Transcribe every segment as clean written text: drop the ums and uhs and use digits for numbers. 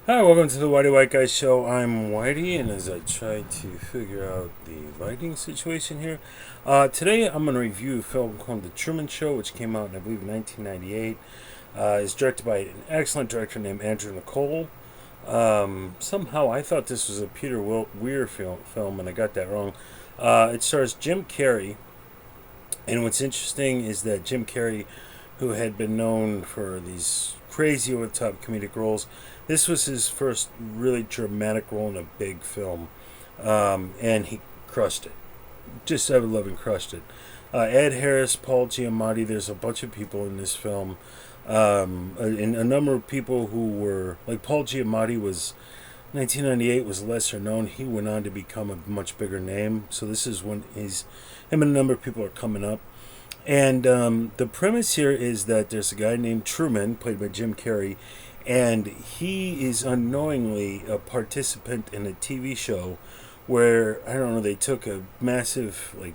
Hi, welcome to the Whitey White Guy Show. I'm Whitey, and as I try to figure out the lighting situation here, today I'm going to review a film called The Truman Show, which came out in, I believe, 1998. It's directed by an excellent director named Andrew Nicole. Somehow I thought this was a Peter Weir film, and I got that wrong. It stars Jim Carey, and what's interesting is that Jim Carrey, who had been known for these crazy over the top comedic roles, this was his first really dramatic role in a big film. And he crushed it. Just 7-Eleven crushed it. Ed Harris, Paul Giamatti, there's a bunch of people in this film. And a number of people who were, like Paul Giamatti was 1998 was lesser known. He went on to become a much bigger name. So this is when him and a number of people are coming up. And the premise here is that there's a guy named Truman, played by Jim Carrey, and he is unknowingly a participant in a TV show where, I don't know, they took a massive, like,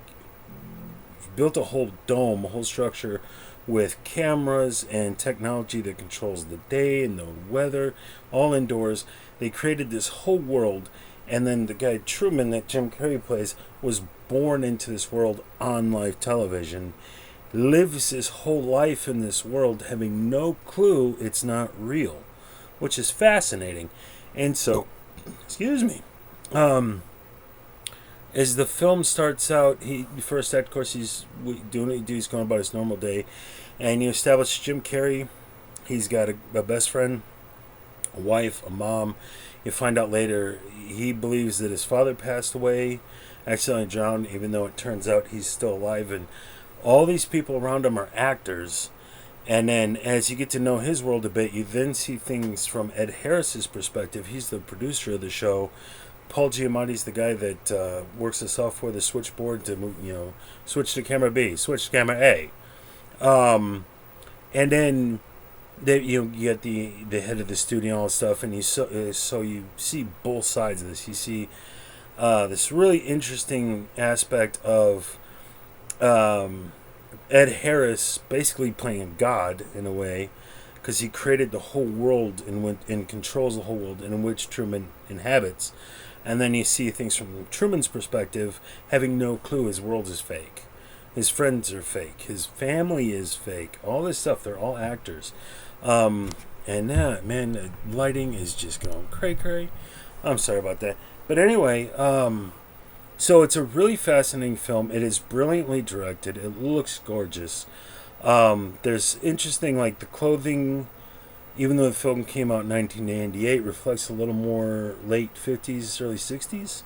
built a whole dome, a whole structure with cameras and technology that controls the day and the weather, all indoors. They created this whole world, and then the guy Truman that Jim Carrey plays was born into this world on live television, lives his whole life in this world having no clue it's not real, which is fascinating. And so, excuse me, as the film starts out, he first act, of course, he's doing what he do. He's going about his normal day, and you establish Jim Carrey. He's got a best friend, a wife, a mom. You find out later he believes that his father passed away, accidentally drowned, even though it turns out he's still alive. And all these people around him are actors. And then as you get to know his world a bit, you then see things from Ed Harris's perspective. He's the producer of the show. Paul Giamatti's the guy that works the software, the switchboard to move, switch to camera B, switch to camera A. And then you get the head of the studio and all this stuff, and so you see both sides of this. You see this really interesting aspect of Ed Harris basically playing God in a way, because he created the whole world and controls the whole world in which Truman inhabits. And then you see things from Truman's perspective, having no clue his world is fake. His friends are fake. His family is fake. All this stuff, they're all actors. And that, man, the lighting is just going cray. I'm sorry about that. But anyway, so it's a really fascinating film. It is brilliantly directed. It looks gorgeous. There's interesting, like the clothing, even though the film came out in 1998, reflects a little more late 50s, early 60s,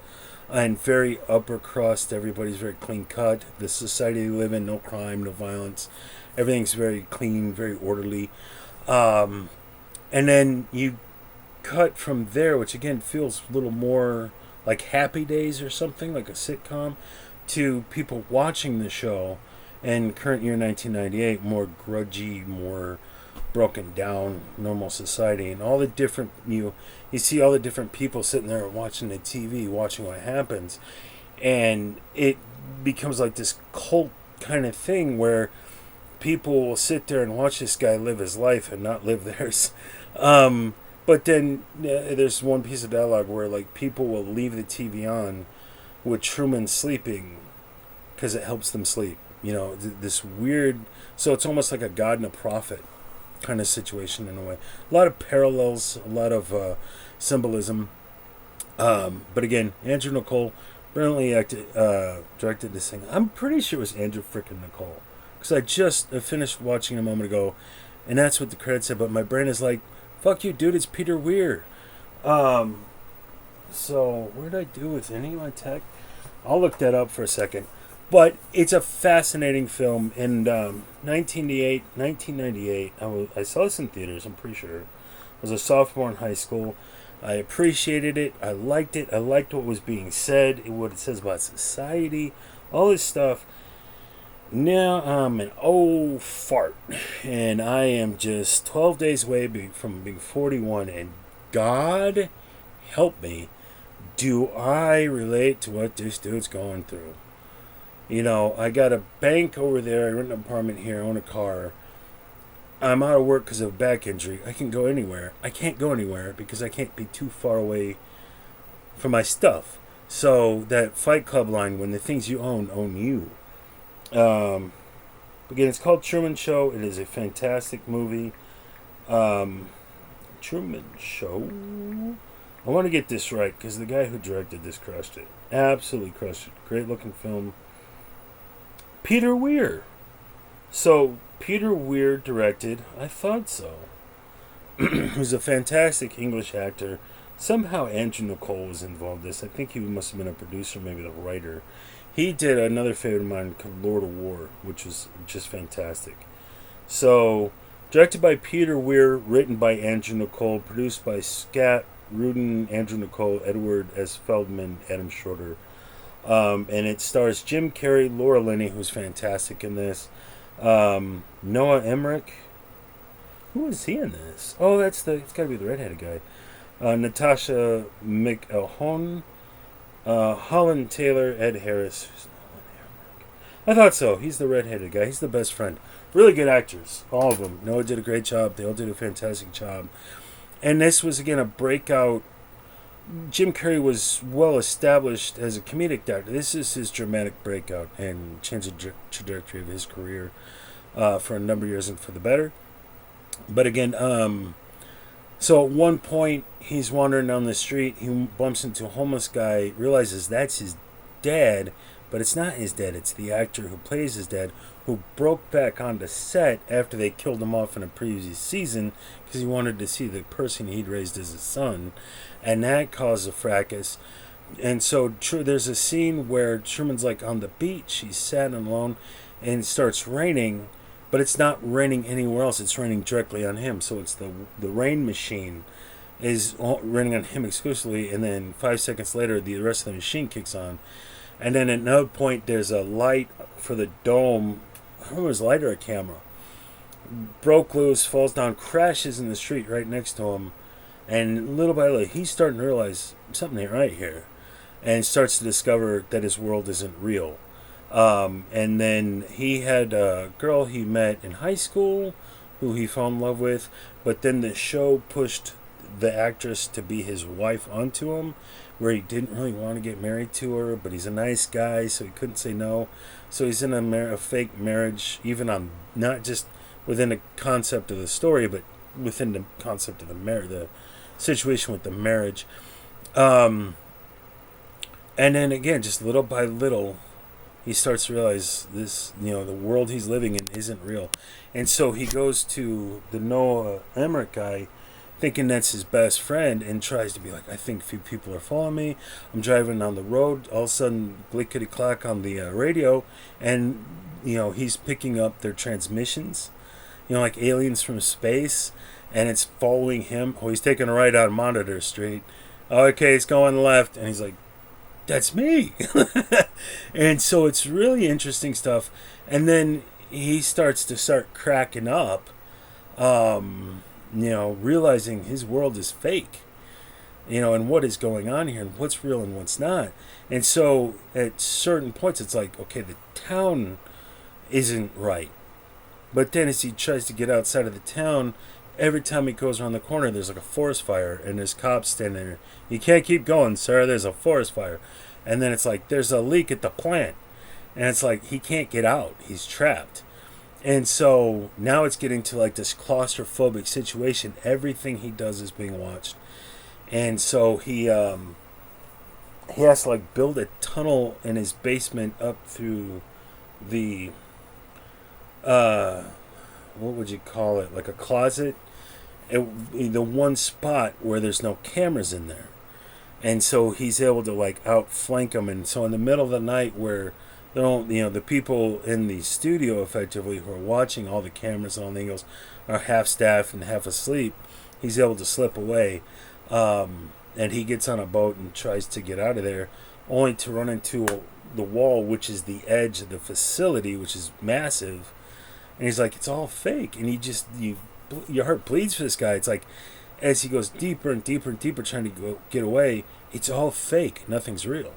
and very upper crust. Everybody's very clean cut. The society they live in, no crime, no violence. Everything's very clean, very orderly. And then you cut from there, which again feels a little more like Happy Days or something, like a sitcom, to people watching the show in current year 1998, more grudgy, more broken down normal society, and all the different you see all the different people sitting there watching the TV, watching what happens, and it becomes like this cult kind of thing where people will sit there and watch this guy live his life and not live theirs. But then there's one piece of dialogue where like people will leave the TV on with Truman sleeping because it helps them sleep. This weird. So it's almost like a god and a prophet kind of situation in a way. A lot of parallels, a lot of symbolism. But again, Andrew Nicole brilliantly directed this thing. I'm pretty sure it was Andrew frickin' Nicole, because I just finished watching a moment ago, and that's what the credits said. But my brain is like, "Fuck you, dude! It's Peter Weir." So what did I do with any of my tech? I'll look that up for a second. But it's a fascinating film. In 1998, I saw this in theaters, I'm pretty sure. I was a sophomore in high school. I appreciated it. I liked it. I liked what was being said, what it says about society, all this stuff. Now I'm an old fart, and I am just 12 days away from being 41, and God help me, do I relate to what this dude's going through. I got a bank over there. I rent an apartment here. I own a car. I'm out of work because of a back injury. I can go anywhere. I can't go anywhere because I can't be too far away from my stuff. So that Fight Club line, when the things you own you. Again, it's called Truman Show. It is a fantastic movie. Truman Show. I want to get this right because the guy who directed this crushed it. Absolutely crushed it. Great looking film. Peter Weir. So, Peter Weir directed, I thought so. Who's a fantastic English actor. Somehow Andrew Nicole was involved in this. I think he must have been a producer, maybe the writer. He did another favorite of mine called Lord of War, which was just fantastic. So, directed by Peter Weir, written by Andrew Nicole, produced by Scott Rudin, Andrew Nicole, Edward S. Feldman, Adam Schroeder. And it stars Jim Carey, Laura Linney, who's fantastic in this. Noah Emmerich. Who is he in this? Oh, it's got to be the redheaded guy. Natasha McElhone, Holland Taylor, Ed Harris. I thought so. He's the redheaded guy. He's the best friend. Really good actors, all of them. Noah did a great job. They all did a fantastic job. And this was, again, a breakout. Jim Carrey was well established as a comedic actor. This is his dramatic breakout and changed the trajectory of his career for a number of years and for the better. But again, so at one point, he's wandering down the street. He bumps into a homeless guy, realizes that's his dad, but it's not his dad. It's the actor who plays his dad, who broke back onto set after they killed him off in a previous season because he wanted to see the person he'd raised as his son. And that caused a fracas. And so there's a scene where Truman's like on the beach. He's sad and alone, and it starts raining, but it's not raining anywhere else. It's raining directly on him. So it's the rain machine is raining on him exclusively, and then 5 seconds later, the rest of the machine kicks on. And then at another point, there's a light for the dome. I don't know if it was a light or a camera. Broke loose, falls down, crashes in the street right next to him. And little by little, he's starting to realize something ain't right here. And starts to discover that his world isn't real. And then he had a girl he met in high school who he fell in love with. But then the show pushed the actress to be his wife onto him, where he didn't really want to get married to her, but he's a nice guy, so he couldn't say no. So he's in a fake marriage, even on not just within the concept of the story, but within the concept of the situation with the marriage. And then again, just little by little, he starts to realize this, the world he's living in isn't real. And so he goes to the Noah Emmerich guy, thinking that's his best friend, and tries to be like, I think a few people are following me. I'm driving on the road. All of a sudden, clickety-clack on the radio, and, he's picking up their transmissions, like aliens from space, and it's following him. Oh, he's taking a right on Monitor Street. Okay, he's going left, and he's like, that's me. And so it's really interesting stuff. And then he starts cracking up, realizing his world is fake, and what is going on here and what's real and what's not. And so at certain points, it's like, okay, the town isn't right. But then as he tries to get outside of the town, every time he goes around the corner, there's like a forest fire, and there's cops standing there. You can't keep going, sir. There's a forest fire. And then it's like, there's a leak at the plant. And it's like, he can't get out. He's trapped. And so now it's getting to like this claustrophobic situation. Everything he does is being watched. And so he has to like build a tunnel in his basement up through the, what would you call it? Like a closet. The one spot where there's no cameras in there. And so he's able to like outflank them. And so in the middle of the night where the people in the studio effectively who are watching all the cameras and all the angles are half staff and half asleep, he's able to slip away. And he gets on a boat and tries to get out of there, only to run into the wall, which is the edge of the facility, which is massive. And he's like, it's all fake. And your heart bleeds for this guy. It's like, as he goes deeper and deeper and deeper trying to get away, it's all fake. Nothing's real.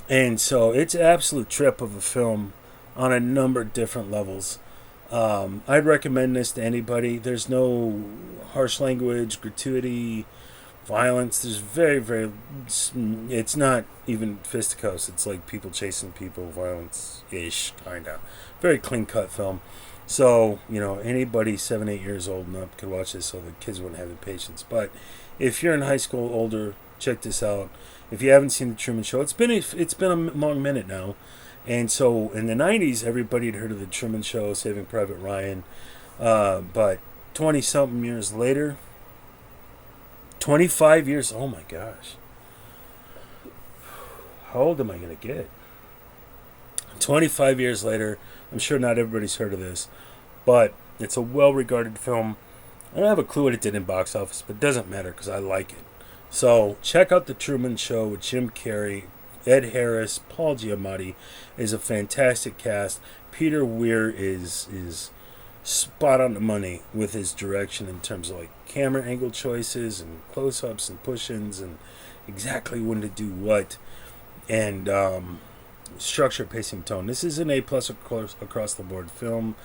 And so it's an absolute trip of a film on a number of different levels. I'd recommend this to anybody. There's no harsh language, gratuity, violence. There's very. It's not even fisticuffs. It's like people chasing people, violence ish, kind of. Very clean cut film. So, anybody 7, 8 years old and up could watch this, so the kids wouldn't have the patience. But if you're in high school, older, check this out. If you haven't seen the Truman Show, it's been a long minute now. And so in the 90s, everybody had heard of the Truman Show, Saving Private Ryan. But 20 something years later, 25 years, oh my gosh. How old am I going to get? 25 years later, I'm sure not everybody's heard of this, but it's a well-regarded film. I don't have a clue what it did in box office, but it doesn't matter because I like it. So check out The Truman Show with Jim Carrey, Ed Harris, Paul Giamatti is a fantastic cast. Peter Weir is spot on the money with his direction in terms of like camera angle choices and close-ups and push-ins and exactly when to do what, and structure, pacing, tone. This is an A+ across the board film.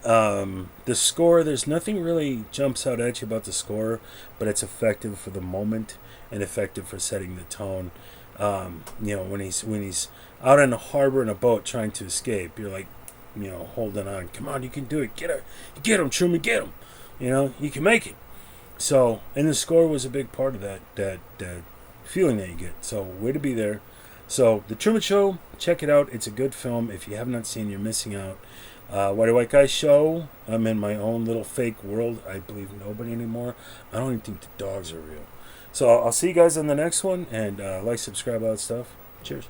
The score, there's nothing really jumps out at you about the score, but it's effective for the moment and effective for setting the tone. When he's out in the harbor in a boat trying to escape, you're like, holding on. Come on, you can do it. Get him, Truman, get him. You can make it. So, and the score was a big part of that feeling that you get. So, way to be there. So, The Truman Show, check it out. It's a good film. If you have not seen, you're missing out. White Guy Show, I'm in my own little fake world. I believe nobody anymore. I don't even think the dogs are real. So I'll see you guys on the next one, and like, subscribe, all that stuff. Cheers.